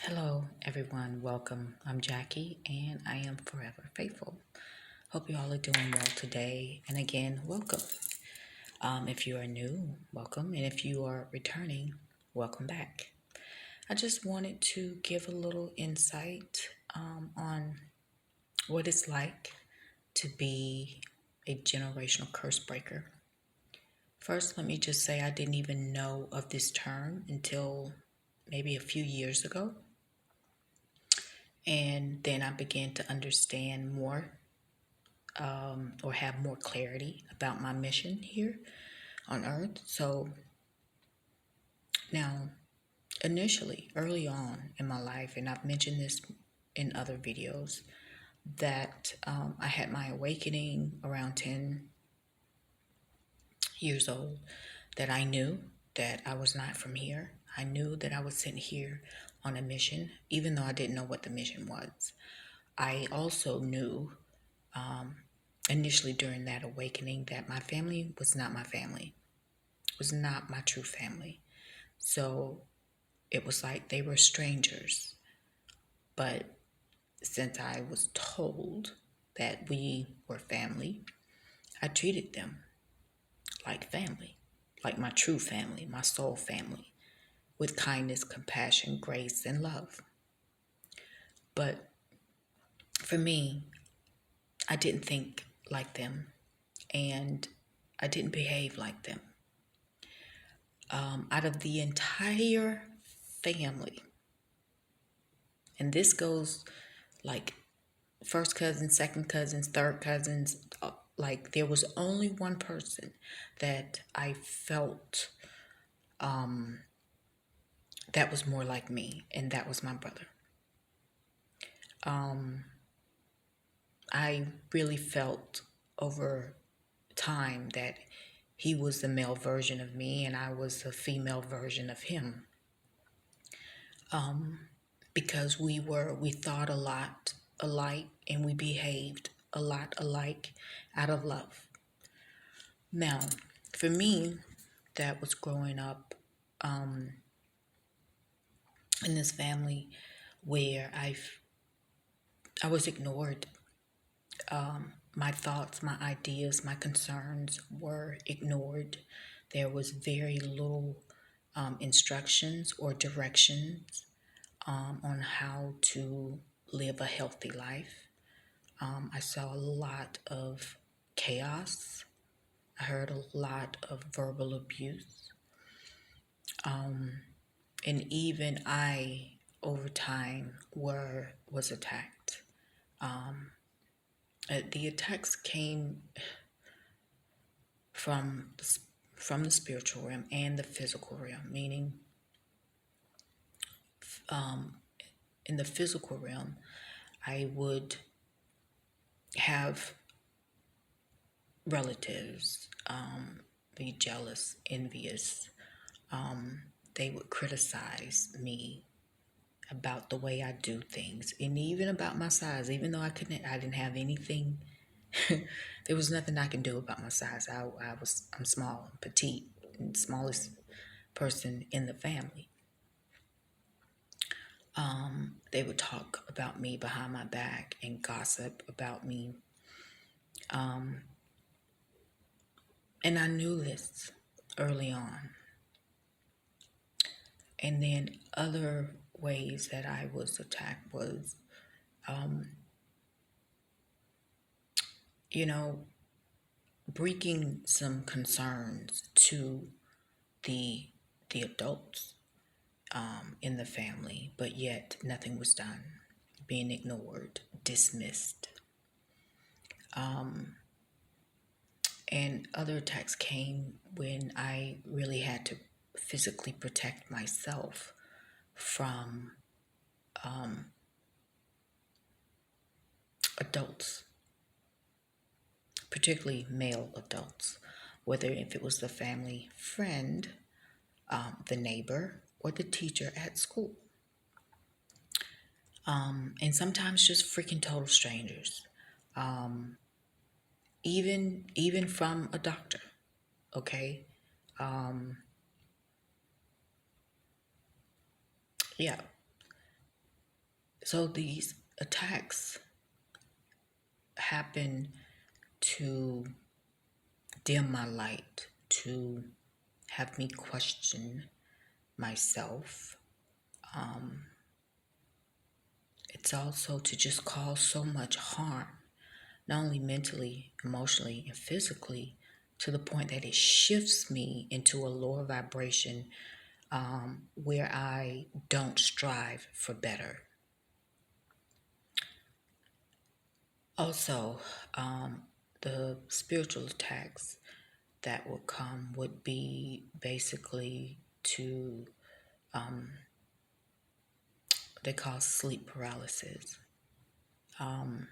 Hello, everyone. Welcome. I'm Jackie, and I am forever faithful. Hope you all are doing well today. And again, welcome. If you are new, welcome. And if you are returning, welcome back. I just wanted to give a little insight on what it's like to be a generational curse breaker. First, let me just say I didn't even know of this term until maybe a few years ago. And then I began to understand more or have more clarity about my mission here on earth. So now, initially, early on in my life, and I've mentioned this in other videos, that I had my awakening around 10 years old, that I knew that I was not from here. I knew that I was sent here on a mission, even though I didn't know what the mission was. I also knew initially during that awakening that my family was not my family, was not my true family. So it was like they were strangers. But since I was told that we were family, I treated them like family, like my true family, my soul family, with kindness, compassion, grace, and love. But for me, I didn't think like them and I didn't behave like them. Out of the entire family, and this goes like first cousins, second cousins, third cousins, like there was only one person that I felt that was more like me, and that was my brother. I really felt over time that he was the male version of me and I was the female version of him. Because we thought a lot alike and we behaved a lot alike out of love. Now, for me, that was growing up in this family where I was ignored. My thoughts, my ideas, my concerns were ignored. There was very little instructions or directions on how to live a healthy life. I saw a lot of chaos. I heard a lot of verbal abuse. And even I, over time, was attacked. The attacks came from from the spiritual realm and the physical realm, meaning in the physical realm, I would have relatives be jealous, envious. They would criticize me about the way I do things and even about my size, even though I didn't have anything. There was nothing I can do about my size. I'm small, petite, and smallest person in the family. They would talk about me behind my back and gossip about me. And I knew this early on. And then other ways that I was attacked was, you know, bringing some concerns to the the adults in the family, but yet nothing was done, being ignored, dismissed. And other attacks came when I really had to physically protect myself from adults, particularly male adults, whether if it was the family friend, the neighbor, or the teacher at school. And sometimes just freaking total strangers, even from a doctor. Okay, yeah. So these attacks happen to dim my light, to have me question myself. Um, it's also to just cause so much harm, not only mentally, emotionally, and physically, to the point that it shifts me into a lower vibration where I don't strive for better. Also, the spiritual attacks that would come would be basically to, they call sleep paralysis. Um,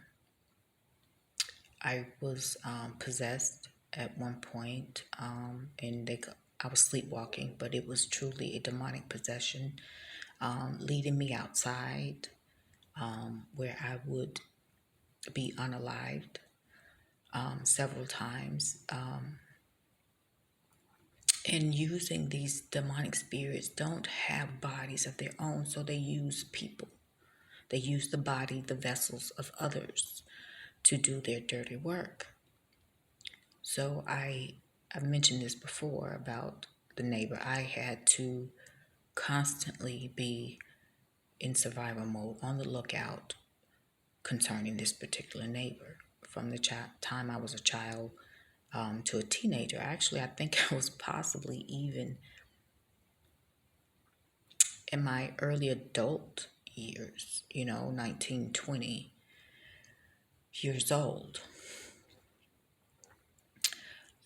I was possessed at one point, and I was sleepwalking, but it was truly a demonic possession, leading me outside, where I would be unalived several times. And using these demonic spirits don't have bodies of their own, so they use people. They use the body, the vessels of others to do their dirty work. So I've mentioned this before about the neighbor. I had to constantly be in survival mode, on the lookout concerning this particular neighbor. From the time I was a child to a teenager. Actually, I think I was possibly even in my early adult years, 19, 20 years old.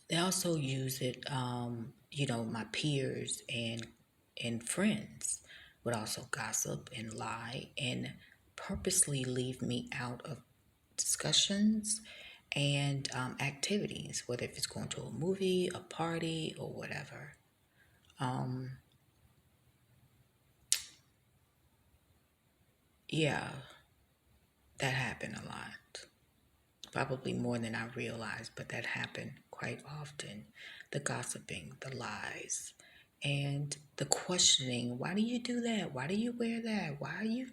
They also use it, my peers and friends would also gossip and lie and purposely leave me out of discussions and activities, whether if it's going to a movie, a party, or whatever. Um, yeah, that happened a lot. Probably more than I realized, but that happened quite often. The gossiping, the lies, and the questioning. Why do you do that? Why do you wear that? Why are you,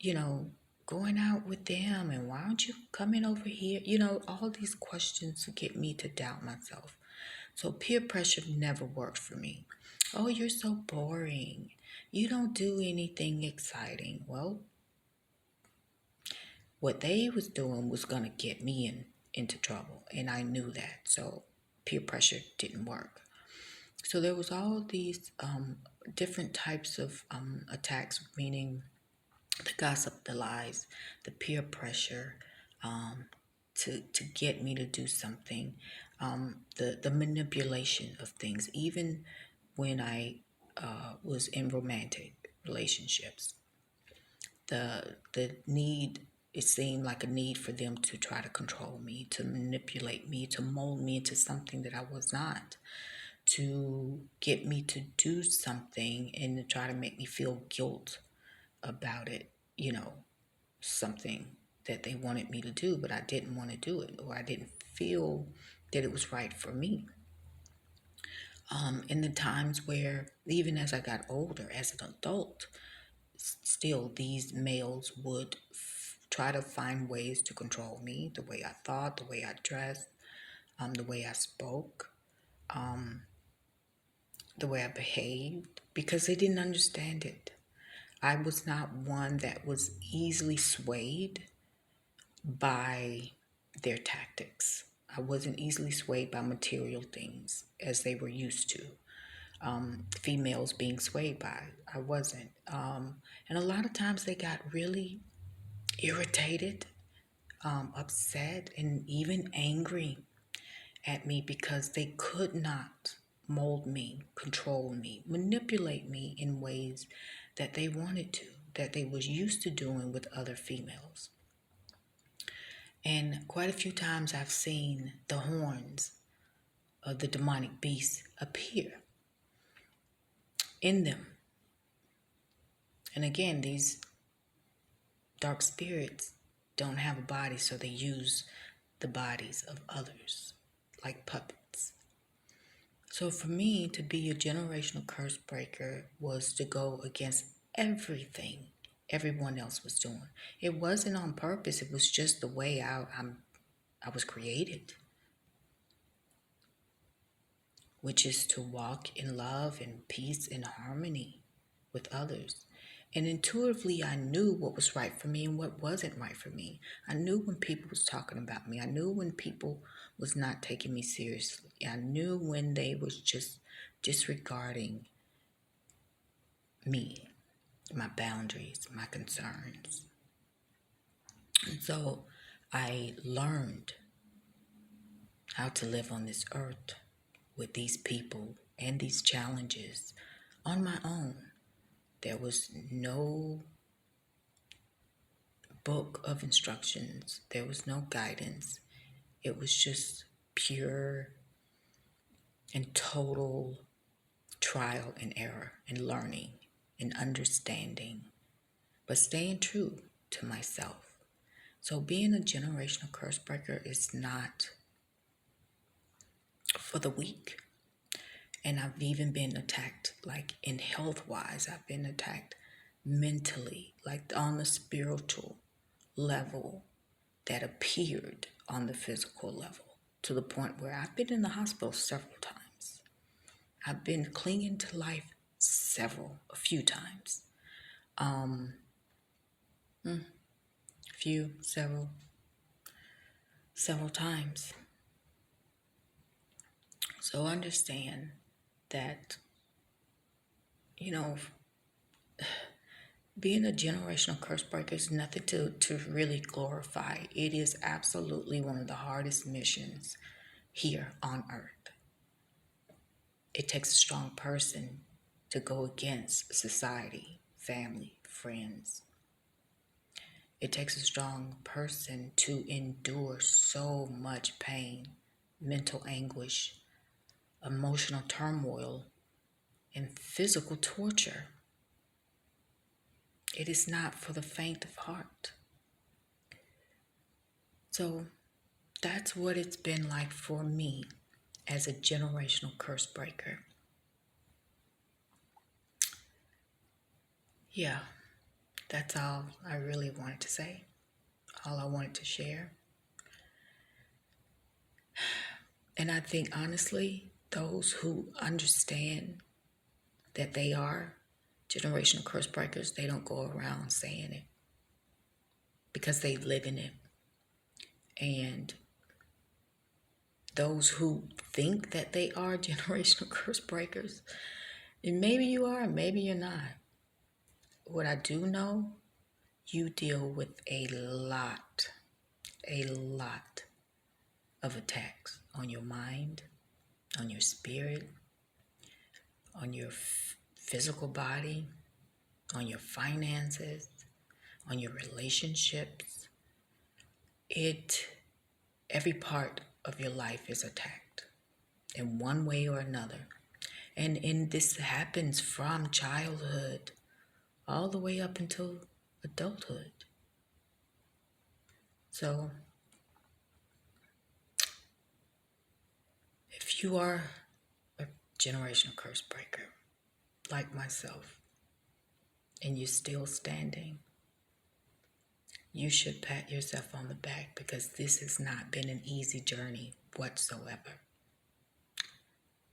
you know, going out with them? And why aren't you coming over here? All these questions get me to doubt myself. So peer pressure never worked for me. Oh, you're so boring. You don't do anything exciting. Well, what they was doing was going to get me into trouble, and I knew that. So peer pressure didn't work. So there was all these different types of attacks, meaning the gossip, the lies, the peer pressure, um, to get me to do something, the manipulation of things, even when I was in romantic relationships. The need, it seemed like a need for them to try to control me, to manipulate me, to mold me into something that I was not, to get me to do something and to try to make me feel guilt about it, something that they wanted me to do, but I didn't want to do it, or I didn't feel that it was right for me. In the times where, even as I got older, as an adult, still these males would try to find ways to control me, the way I thought, the way I dressed, the way I spoke, the way I behaved, because they didn't understand it. I was not one that was easily swayed by their tactics. I wasn't easily swayed by material things as they were used to. Females being swayed by. I wasn't. And a lot of times they got really irritated, upset, and even angry at me because they could not mold me, control me, manipulate me in ways that they wanted to, that they was used to doing with other females. And quite a few times I've seen the horns of the demonic beast appear in them. And again, these dark spirits don't have a body, so they use the bodies of others like puppets. So for me to be a generational curse breaker was to go against everything, everyone else was doing. It wasn't on purpose. It was just the way I was created, which is to walk in love and peace and harmony with others. And intuitively, I knew what was right for me and what wasn't right for me. I knew when people was talking about me. I knew when people was not taking me seriously. I knew when they was just disregarding me, my boundaries, my concerns. And so I learned how to live on this earth with these people and these challenges on my own. There was no book of instructions, there was no guidance. It was just pure and total trial and error and learning and understanding, but staying true to myself. So being a generational curse breaker is not for the weak. And I've even been attacked, like in health wise, I've been attacked mentally, like on the spiritual level that appeared on the physical level, to the point where I've been in the hospital several times. I've been clinging to life a few times. Several times. So understand that, you know, being a generational curse breaker is nothing to really glorify. It is absolutely one of the hardest missions here on earth. It takes a strong person to go against society, family, friends. It takes a strong person to endure so much pain, mental anguish, emotional turmoil, and physical torture. It is not for the faint of heart. So that's what it's been like for me as a generational curse breaker. Yeah, that's all I really wanted to say, all I wanted to share. And I think honestly, those who understand that they are generational curse breakers, they don't go around saying it because they live in it. And those who think that they are generational curse breakers, and maybe you are, maybe you're not. What I do know, you deal with a lot of attacks on your mind, on your spirit, on your physical body, on your finances, on your relationships. Every part of your life is attacked in one way or another. And this happens from childhood all the way up until adulthood. So if you are a generational curse breaker like myself and you're still standing, you should pat yourself on the back, because this has not been an easy journey whatsoever.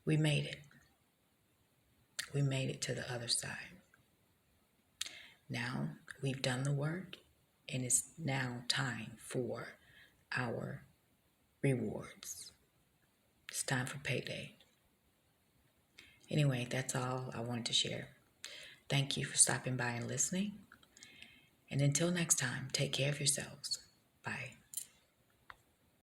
We made it. We made it to the other side. Now we've done the work, and it's now time for our rewards. It's time for payday. Anyway, that's all I wanted to share. Thank you for stopping by and listening. And until next time, take care of yourselves.